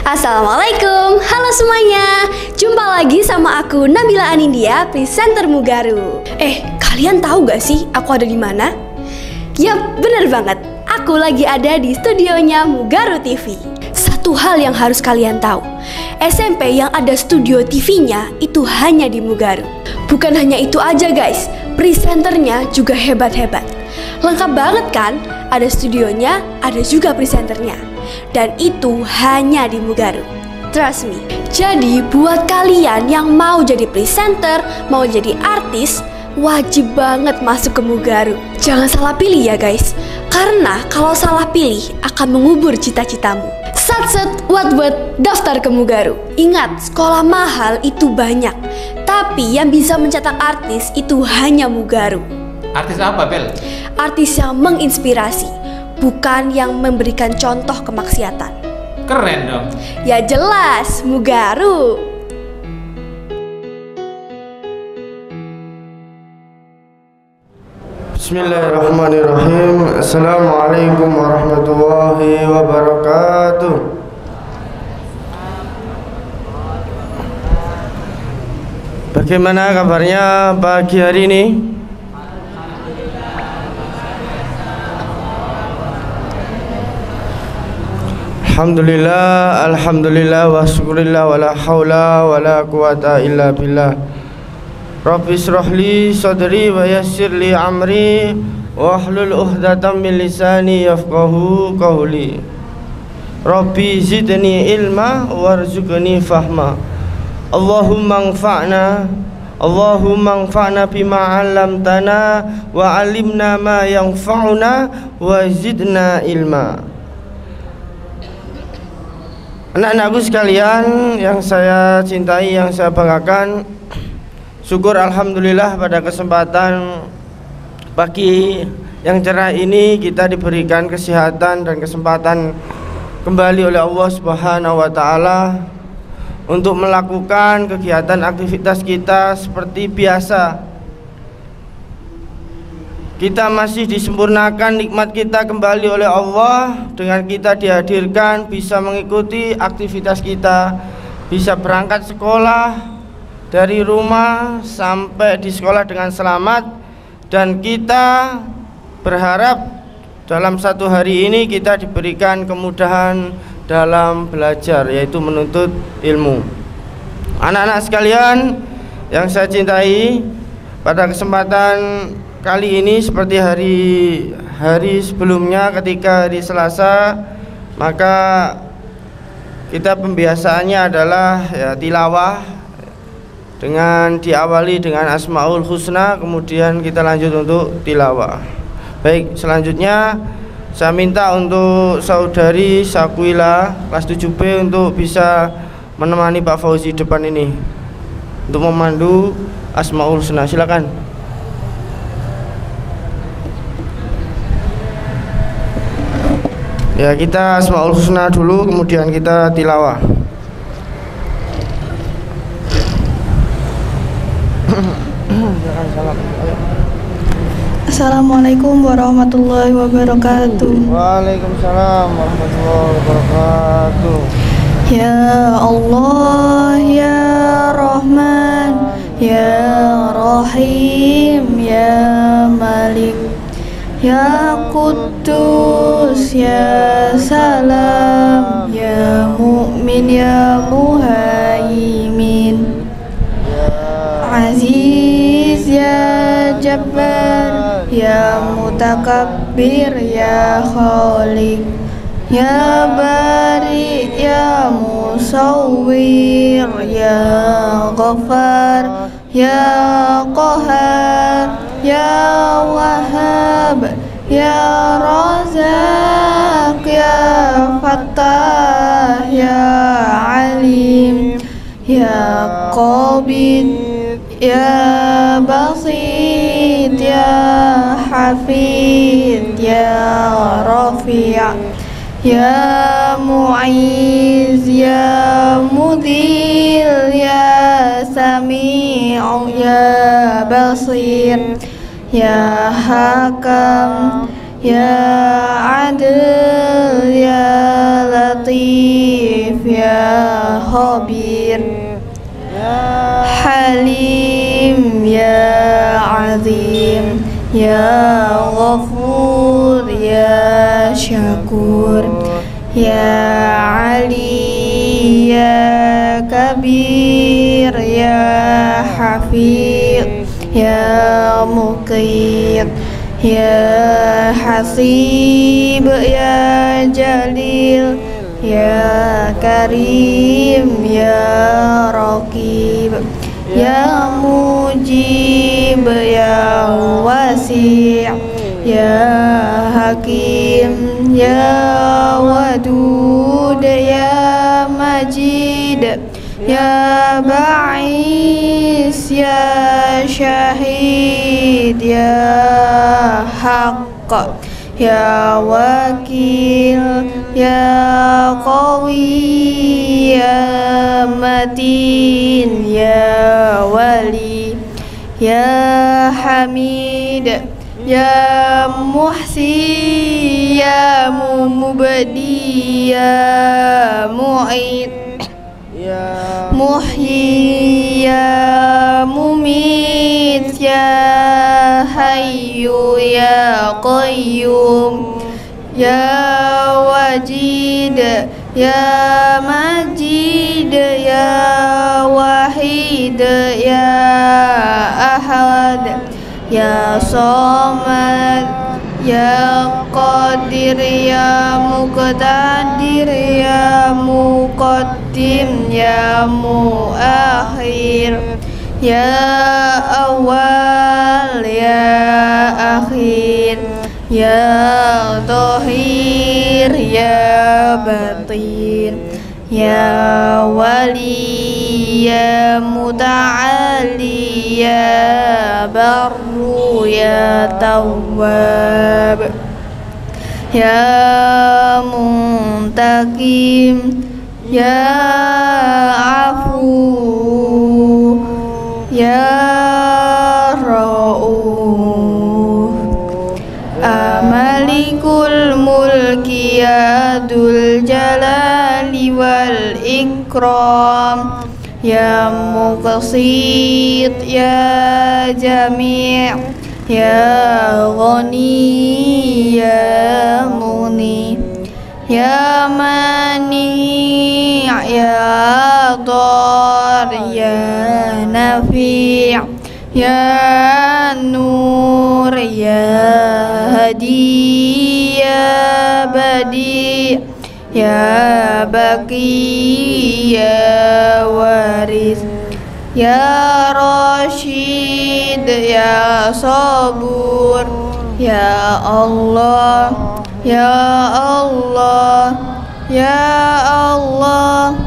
Assalamualaikum, halo semuanya. Jumpa lagi sama aku Nabila Anindya, presenter Mugaru. Kalian tahu gak sih aku ada di mana? Yap, bener banget. Aku lagi ada di studionya Mugaru TV. Satu hal yang harus kalian tahu, SMP yang ada studio TV-nya itu hanya di Mugaru. Bukan hanya itu aja guys, presenternya juga hebat-hebat. Lengkap banget kan? Ada studionya, ada juga presenternya. Dan itu hanya di Mugaru. Trust me. Jadi buat kalian yang mau jadi presenter, mau jadi artis, wajib banget masuk ke Mugaru. Jangan salah pilih ya guys, karena kalau salah pilih akan mengubur cita-citamu. Satset, wat daftar ke Mugaru. Ingat, sekolah mahal itu banyak, tapi yang bisa mencetak artis itu hanya Mugaru. Artis apa, Bel? Artis yang menginspirasi, bukan yang memberikan contoh kemaksiatan. Keren dong. Ya jelas, Mugaru. Bismillahirrahmanirrahim. Assalamualaikum warahmatullahi wabarakatuh. Bagaimana kabarnya pagi hari ini? Alhamdulillah wa syukurillah wa la hawla wa la quwata illa billah. Rabbi shrahli sadri wa yassirli amri wa hlul uhdatan min lisani yafqahu qawli. Rabbi zidni ilma warzuqni fahma. Allahumma anfa'na bima 'allamtana wa 'allimna ma yanfa'una wa zidna ilma. Anak-anakku sekalian yang saya cintai, yang saya banggakan, syukur alhamdulillah pada kesempatan pagi yang cerah ini kita diberikan kesehatan dan kesempatan kembali oleh Allah Subhanahu wa taala untuk melakukan kegiatan aktivitas kita seperti biasa. Kita masih disempurnakan nikmat kita kembali oleh Allah dengan kita dihadirkan bisa mengikuti aktivitas kita, bisa berangkat sekolah dari rumah sampai di sekolah dengan selamat, dan kita berharap dalam satu hari ini kita diberikan kemudahan dalam belajar, yaitu menuntut ilmu. Anak-anak sekalian yang saya cintai, pada kesempatan kali ini seperti hari sebelumnya ketika hari Selasa, maka kita pembiasaannya adalah tilawah dengan diawali dengan Asmaul Husna, kemudian kita lanjut untuk tilawah. Baik, selanjutnya saya minta untuk saudari Sakwila kelas 7B untuk bisa menemani Pak Fauzi depan ini untuk memandu Asmaul Husna. Silakan. Ya, kita Asmaul Husna dulu, kemudian kita tilawah. Assalamualaikum warahmatullahi wabarakatuh. Waalaikumsalam warahmatullahi wabarakatuh. Ya Allah, ya Rahman, ya Rahim, ya Malik, ya Quddus, ya Salam, ya Mu'min, ya Muhaimin, Aziz, ya Jabbar, ya Mutakabbir, ya Khaliq, ya Bari, ya Musawwir, ya Ghaffar, ya Qahar, ya Wahhab, ya Razak, ya Fattah, ya Alim, ya Qabid, ya Basit, ya Hafid, ya Rafi', ya Mu'iz, ya Mudil, ya Sami'u, ya Basir, ya Hakam, ya Adil, ya Latif, ya khabir, Halim ya azim, ya ghafur ya syakur, ya Ali ya kabir, ya hafiz ya muqit, ya hasib ya jalil, ya karim ya raqib, ya mujib ya wasi', ya hakim ya wadud, ya majid ya ba'is ya syahid, ya haqq ya wakil, ya qawi ya matin, ya wali, ya hamid ya muhsi, ya mubdi ya mu'id, muhyi ya mumit, ya hayyu ya qayyum, ya wajid ya majid, ya wahid ya ahad, ya samad ya qadir ya muqtadir, ya muqaddim ya muakhir, ya awal ya akhir, ya zahir ya batin, ya wali ya muta'ali, ya barru ya tawwab, ya muntakim ya afu, ya ra'uf, amalikul mulki ya dzul jalali wal ikram, ya muqsit ya jami', ya ghani ya muni, ya mani' ya dar ya nafi', ya nur ya hadi ya badi, ya baqi ya waris, ya Rashid ya sabur, ya Allah ya Allah ya Allah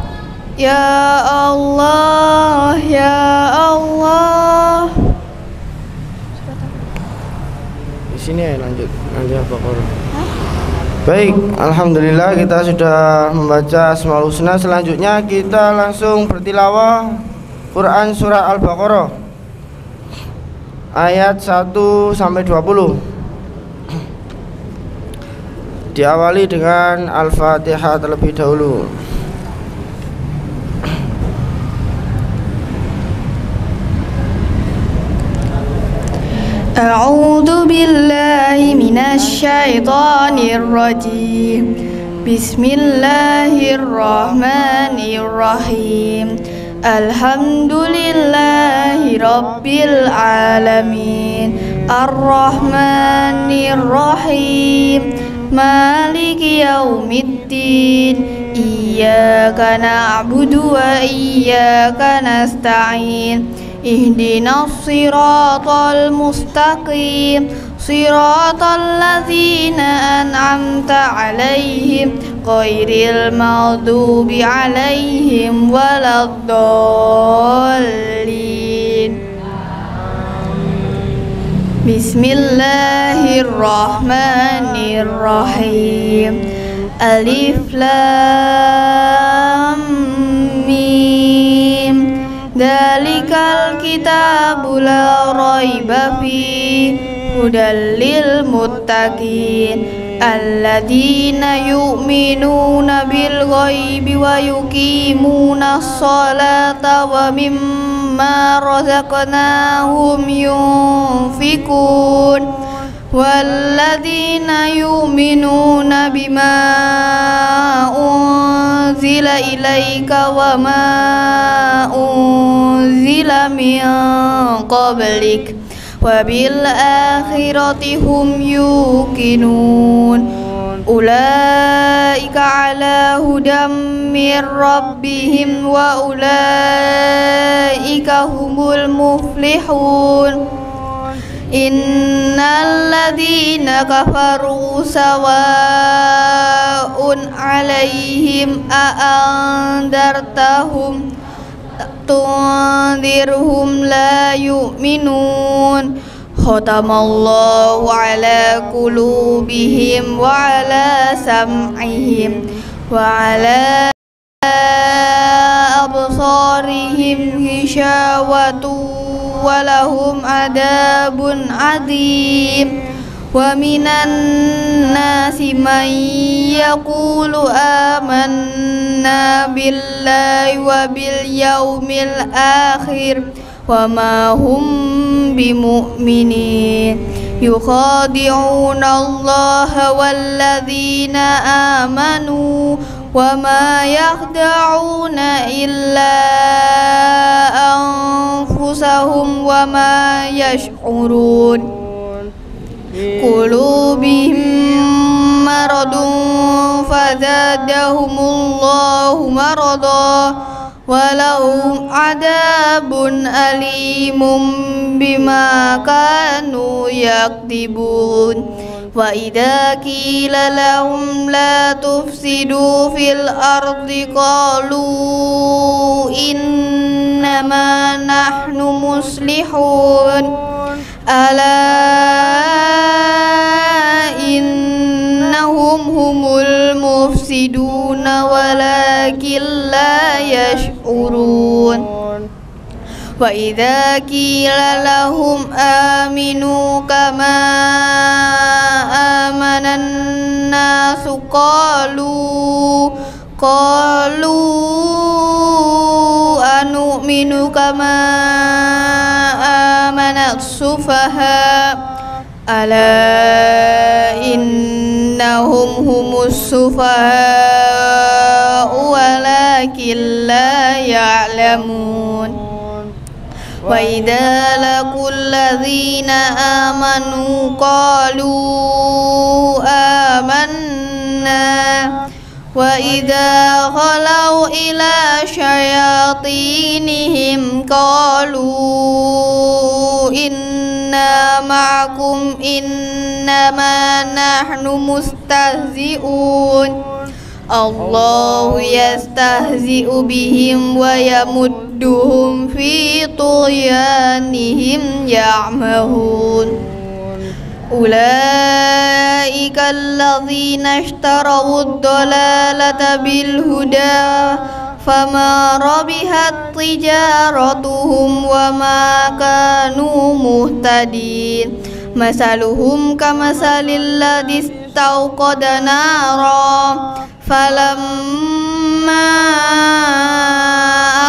ya Allah ya Allah. Di sini ya lanjut Al-Baqarah. Baik, alhamdulillah kita sudah membaca Asmaul Husna. Selanjutnya kita langsung bertilawah Quran surah Al-Baqarah ayat 1 sampai 20. Diawali dengan Al-Fatihah terlebih dahulu. A'udzu billahi minasy syaithanir rajim. Bismillahirrahmanirrahim. Alhamdulillahi rabbil alamin. Ar-Rahmanir Rahim. Maliki yaumiddin. Iyyaka na'budu wa iyyaka nasta'in. Ihdinas siratal mustaqim, siratal ladzina an'amta 'alaihim ghairil maghdubi 'alaihim waladdallin. Bismillahirrahmanirrahim. Alif lam mim. Dzalikal kitabu la raiba fihi hudal lil muttaqin alladzina yu'minuna bil ghaibi wa yuqimuna sholata wa mimma razaqnahum yunfikun walladzina yu'minuna bima unzila ilaika wa ma unzila min qablik wa bil akhirati hum yuqinun ulaika ala hudam mir rabbihim wa ulaika humul muflihun innal ladzina kafaru sawa'un 'alaihim a'andartahum tundirhum la yu'minun khatamallahu ala qulubihim wa ala sam'ihim wa ala absarihim ghishawatu wa lahum adabun adzim wa minan nasi man yaqulu amanna billahi wa bil yaumil akhir wa ma hum bimu'minin yukhadi'una allaha walladzina amanu wa ma yakhda'una illa anfusahum wa ma yash'urun qulubihim maradun fazadahumullahu marada walahum adabun alimum bima kanu yaktibun wa idza qila lahum la tufsidu fil ardi qalu innama nahnu muslihun ala innahum humul mufsiduna walakin la yash'urun wa idza qila lahum aminu kama amanan nasu qalu anu'minu kama amanat sufaha ala innahum humus sufaha walakin la ya'lamun wa idza laqul ladzina amanu qalu amanna wa idza khalau ila syayatinihim qalu inna ma'akum innama nahnu mustahzi'un Allahu yastahzi'u bihim wa yamudduhum fi tughyanihim ya'mahun ulaika alladzina ishtaraw ad-dalalata bil huda fama rabihat tijaratuhum wa ma kanu muhtadin masaluhum kamasalil ladzi istawqada nara falamma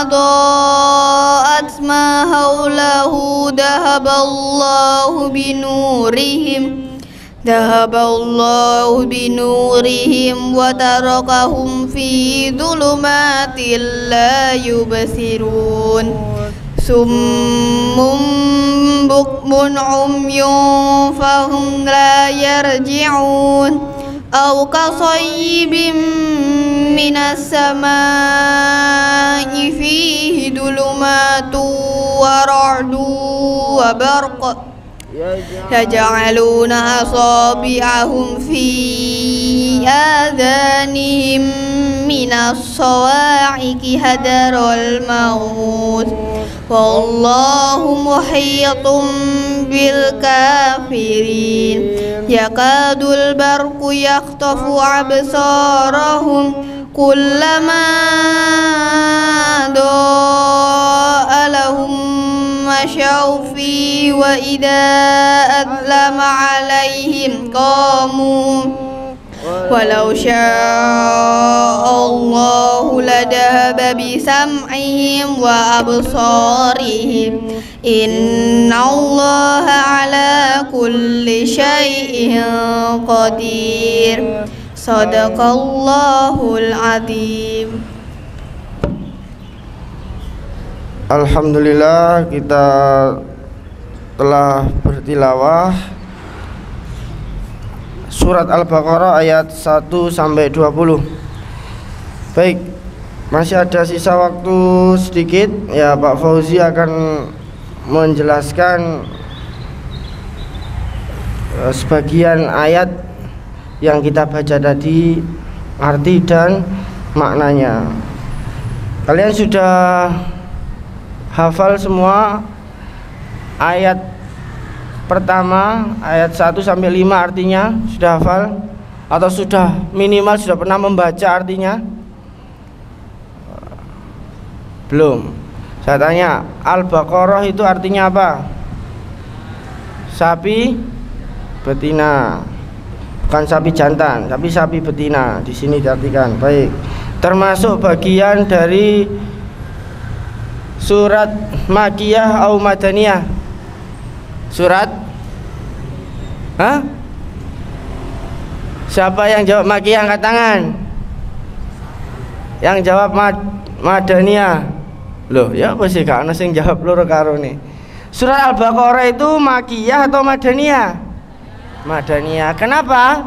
adaa'at ma hawlahu dhahaballahu binurihim wa tarakahum fi dhulumatin la yubsirun summum bukmun umyun fahum la yarji'un aw kasayyibin minas samaa'i fihi dhulumatun wa ra'dun wa barq yaj'aluna asabi'ahum fi adhanihim minas sawa'iqi hadaral maut wallahu muhitun bil kafirin yakadul barqu yakhtafu absarahum kullama da'a lahum masyaw fi wa idza adlama alaihim qamu walau sya'allahu ladhaba bisam'ihim wa absarihim innallaha ala kulli syai'in qadir. Sadaqallahul azim. Alhamdulillah, kita telah bertilawah surat Al-Baqarah ayat 1 sampai 20. Baik, masih ada sisa waktu sedikit ya. Pak Fauzi akan menjelaskan sebagian ayat yang kita baca tadi, arti dan maknanya. Kalian sudah hafal semua ayat pertama, ayat 1 sampai 5 artinya? Sudah hafal? Atau sudah minimal sudah pernah membaca artinya? Belum. Saya tanya, Al-Baqarah itu artinya apa? Sapi betina. Bukan sapi jantan, tapi sapi betina. Di sini diartikan. Baik. Termasuk bagian dari surat Makkiyah atau Madaniyah? Surat? Hah? Siapa yang jawab Makkiyah angkat tangan? Yang jawab Madaniyah? Loh, ya apa sih gak ana sing jawab loro karo nih. Surat Al-Baqarah itu Makkiyah atau Madaniyah? Madaniyah. Kenapa?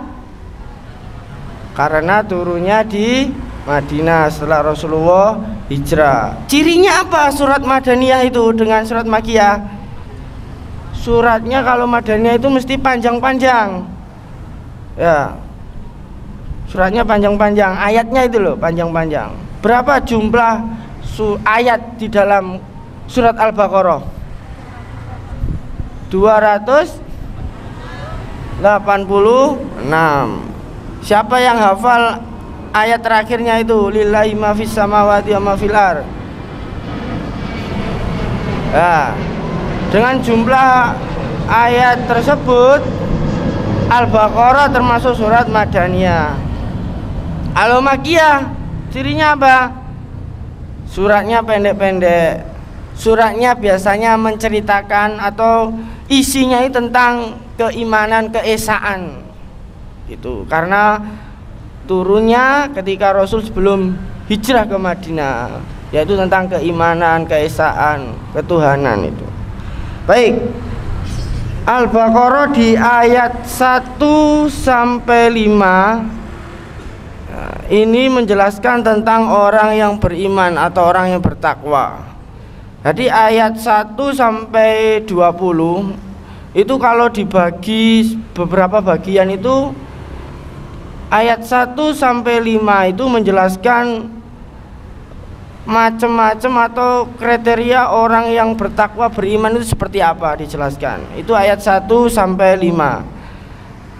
Karena turunnya di Madinah setelah Rasulullah hijrah. Cirinya apa surat Madaniyah itu dengan surat Makkiyah? Suratnya kalau Madaniyah itu mesti panjang-panjang. Ya. Suratnya panjang-panjang, ayatnya itu loh panjang-panjang. Berapa jumlah ayat di dalam surat Al-Baqarah? 286. Siapa yang hafal ayat terakhirnya itu? Lillahi ma fis samawati wa ma fil ardh. Nah, dengan jumlah ayat tersebut Al-Baqarah termasuk surat Madaniyah. Al-Makkiyah cirinya apa? Suratnya pendek-pendek. Suratnya biasanya menceritakan atau isinya itu tentang keimanan, keesaan. Itu karena turunnya ketika Rasul sebelum hijrah ke Madinah, yaitu tentang keimanan, keesaan, ketuhanan itu. Baik. Al-Baqarah di ayat 1 sampai 5 ini menjelaskan tentang orang yang beriman atau orang yang bertakwa. Jadi ayat 1 sampai 20 itu kalau dibagi beberapa bagian itu, ayat 1 sampai 5 itu menjelaskan macam-macam atau kriteria orang yang bertakwa beriman itu seperti apa, dijelaskan. Itu ayat 1 sampai 5.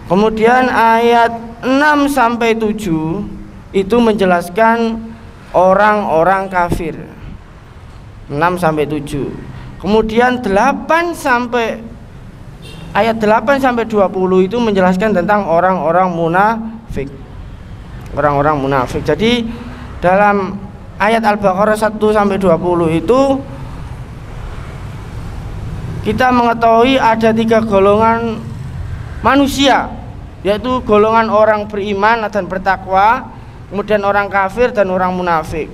Kemudian ayat 6 sampai 7 itu menjelaskan orang-orang kafir. 6 sampai 7. Kemudian 8 sampai ayat 8 sampai 20 itu menjelaskan tentang orang-orang munafik. Orang-orang munafik. Jadi dalam ayat Al-Baqarah 1 sampai 20 itu kita mengetahui ada 3 golongan manusia, yaitu golongan orang beriman dan bertakwa, kemudian orang kafir dan orang munafik.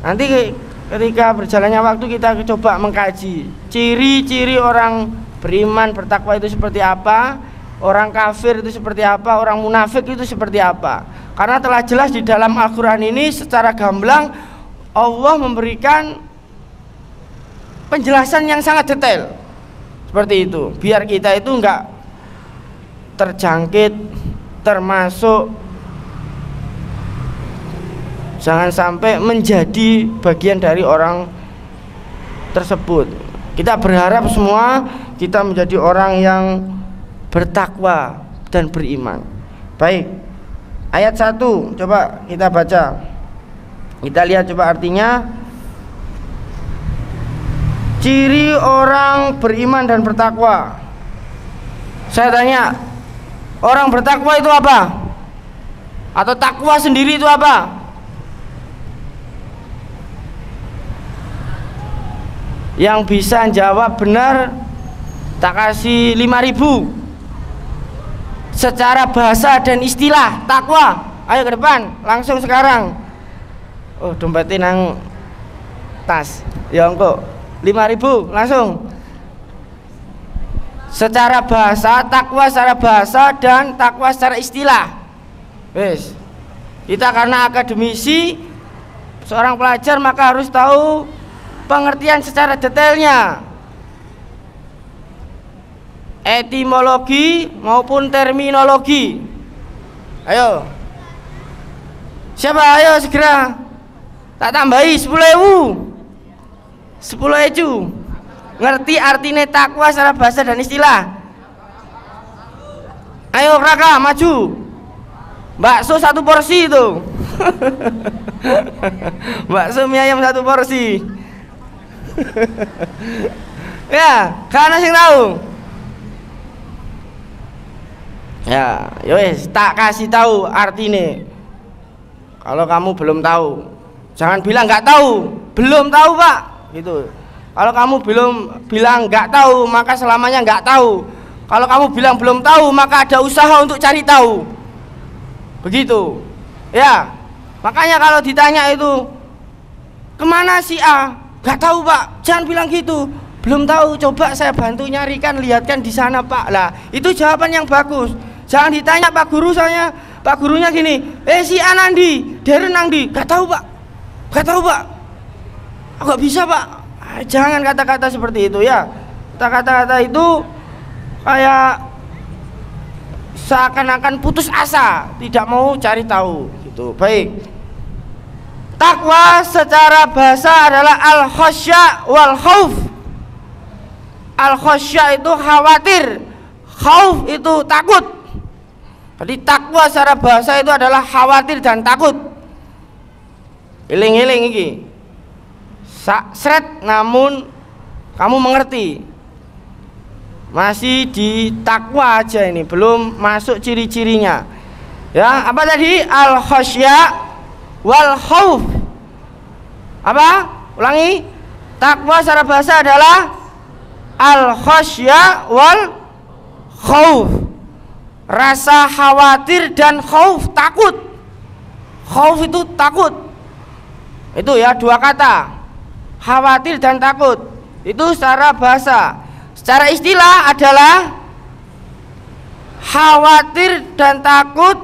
Nanti ketika berjalannya waktu kita coba mengkaji ciri-ciri orang beriman bertakwa itu seperti apa, orang kafir itu seperti apa, orang munafik itu seperti apa. Karena telah jelas di dalam Al-Quran ini secara gamblang Allah memberikan penjelasan yang sangat detail seperti itu, biar kita itu enggak terjangkit, termasuk jangan sampai menjadi bagian dari orang tersebut. Kita berharap semua kita menjadi orang yang bertakwa dan beriman. Baik, ayat 1 coba kita baca. Kita lihat coba artinya. Ciri orang beriman dan bertakwa. Saya tanya, orang bertakwa itu apa? Atau takwa sendiri itu apa? Yang bisa jawab benar tak kasih 5.000 secara bahasa dan istilah takwa. Ayo ke depan, langsung sekarang. Oh, dompetnya nang tas. Ya engko 5.000 langsung. Secara bahasa, takwa secara bahasa dan takwa secara istilah. Wes. Kita karena akademisi, seorang pelajar maka harus tahu pengertian secara detailnya. Etimologi maupun terminologi. Ayo. Siapa? Ayo segera. Tak tambahi 10.000. 10.000. Ngerti artinya takwa secara bahasa dan istilah? Ayo Raka maju. Bakso 1 porsi itu. Bakso mie ayam 1 porsi. Ya, karena sing tahu. Ya, yowes, tak kasih tahu artinya. Kalau kamu belum tahu, jangan bilang nggak tahu. Belum tahu Pak, gitu. Kalau kamu belum bilang nggak tahu, maka selamanya nggak tahu. Kalau kamu bilang belum tahu, maka ada usaha untuk cari tahu. Begitu. Ya. Makanya kalau ditanya itu kemana si A? Nggak tahu Pak. Jangan bilang gitu. Belum tahu. Coba saya bantu nyarikan, lihatkan di sana Pak. Lah, itu jawaban yang bagus. Jangan ditanya Pak Guru saya. Pak gurunya gini, si A nandi, Deren nandi. Nggak tahu Pak. Nggak tahu Pak. Nggak bisa Pak. Jangan kata-kata seperti itu ya. Kata-kata itu kayak seakan-akan putus asa, tidak mau cari tahu gitu. Baik. Takwa secara bahasa adalah al-khasya wal khauf. Al-khasya itu khawatir, khauf itu takut. Jadi takwa secara bahasa itu adalah khawatir dan takut. Eling-eling iki. Sret namun kamu mengerti. Masih di takwa aja ini, belum masuk ciri-cirinya. Ya, apa tadi? Al-khasya wal khauf. Apa? Ulangi. Takwa secara bahasa adalah al-khasya wal khauf. Rasa khawatir dan khauf, takut. Khauf itu takut. Itu ya, 2 kata. Khawatir dan takut. Itu secara bahasa. Secara istilah adalah khawatir dan takut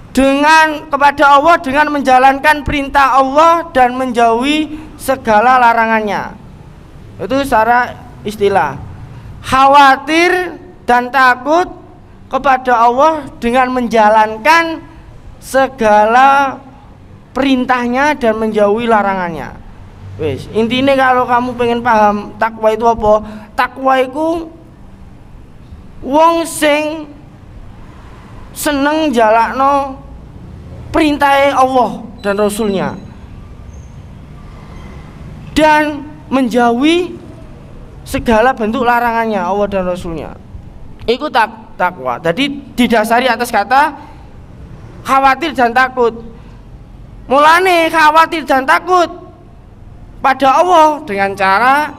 dengan kepada Allah dengan menjalankan perintah Allah dan menjauhi segala larangannya. Itu secara istilah. Khawatir dan takut kepada Allah dengan menjalankan segala perintahnya dan menjauhi larangannya. Wes, intinya kalau kamu pengen paham takwa itu apa? Takwa itu wong sing seneng jalakno perintah Allah dan Rasulnya dan menjauhi segala bentuk larangannya Allah dan Rasulnya. Itu takwa. Jadi didasari atas kata khawatir dan takut. Mulane khawatir dan takut pada Allah dengan cara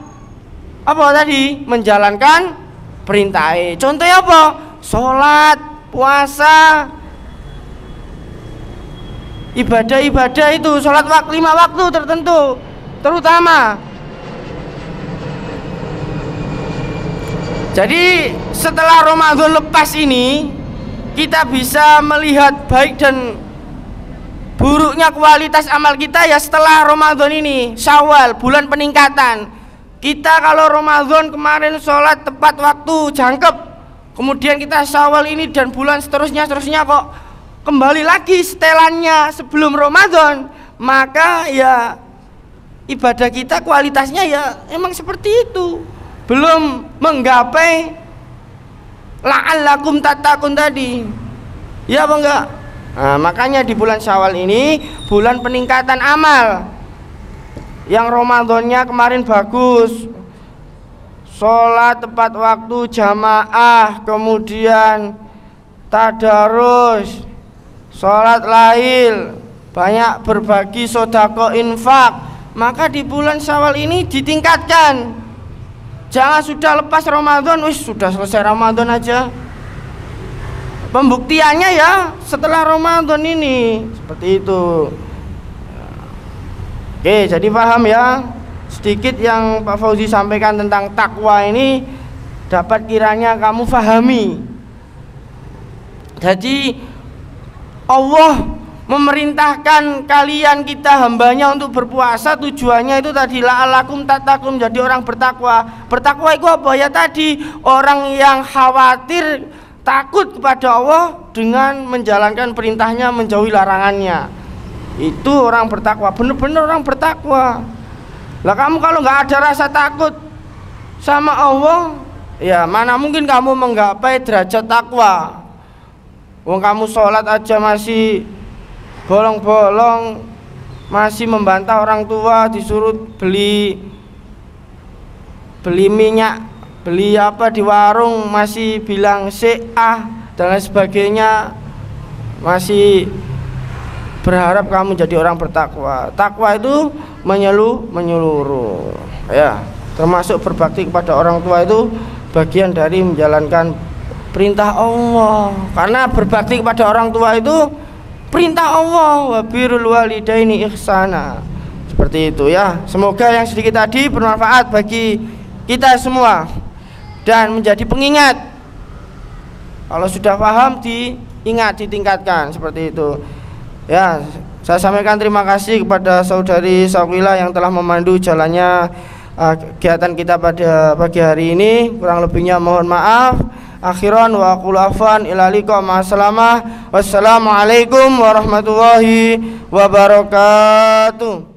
apa tadi? Menjalankan perintah. Contohnya apa? Sholat, puasa, ibadah-ibadah itu, sholat 5 waktu tertentu, terutama. Jadi setelah Ramadan lepas ini kita bisa melihat baik dan buruknya kualitas amal kita ya setelah Ramadan ini. Syawal, bulan peningkatan. Kita kalau Ramadan kemarin sholat tepat waktu, jangkep, kemudian kita Syawal ini dan bulan seterusnya kok kembali lagi setelannya sebelum Ramadan, maka ya ibadah kita kualitasnya ya emang seperti itu, belum menggapai la'allakum tattaqun tadi. Ya apa enggak? Nah, makanya di bulan Syawal ini bulan peningkatan amal. Yang Ramadannya kemarin bagus, sholat tepat waktu, jamaah, kemudian tadarus, sholat lail, banyak berbagi sodako infak, maka di bulan Syawal ini ditingkatkan. Jangan sudah lepas Ramadan, wis sudah selesai Ramadan aja. Pembuktiannya ya setelah Ramadan ini, seperti itu. Oke, jadi paham ya. Sedikit yang Pak Fauzi sampaikan tentang takwa ini dapat kiranya kamu fahami. Jadi Allah memerintahkan kalian, kita hambanya, untuk berpuasa. Tujuannya itu tadi la'alakum tattaqun, jadi orang bertakwa. Bertakwa itu apa ya tadi? Orang yang khawatir, takut kepada Allah dengan menjalankan perintahnya, menjauhi larangannya. Itu orang bertakwa, benar-benar orang bertakwa. Lah kamu kalau nggak ada rasa takut sama Allah, ya mana mungkin kamu menggapai derajat takwa. Wong kamu sholat aja masih bolong-bolong, masih membantah orang tua, disuruh beli minyak, beli apa di warung masih bilang dan lain sebagainya, masih berharap kamu jadi orang bertakwa. Takwa itu menyeluruh ya, termasuk berbakti kepada orang tua itu bagian dari menjalankan perintah Allah. Karena berbakti kepada orang tua itu perintah Allah, wa birrul walidaini ihsana. Seperti itu ya. Semoga yang sedikit tadi bermanfaat bagi kita semua dan menjadi pengingat. Kalau sudah paham diingat, ditingkatkan, seperti itu. Ya, saya sampaikan terima kasih kepada saudari Sawila yang telah memandu jalannya kegiatan kita pada pagi hari ini. Kurang lebihnya mohon maaf. Akhiran wa aqulu afwan ila liqa ma'assalamah. Wassalamualaikum warahmatullahi wabarakatuh.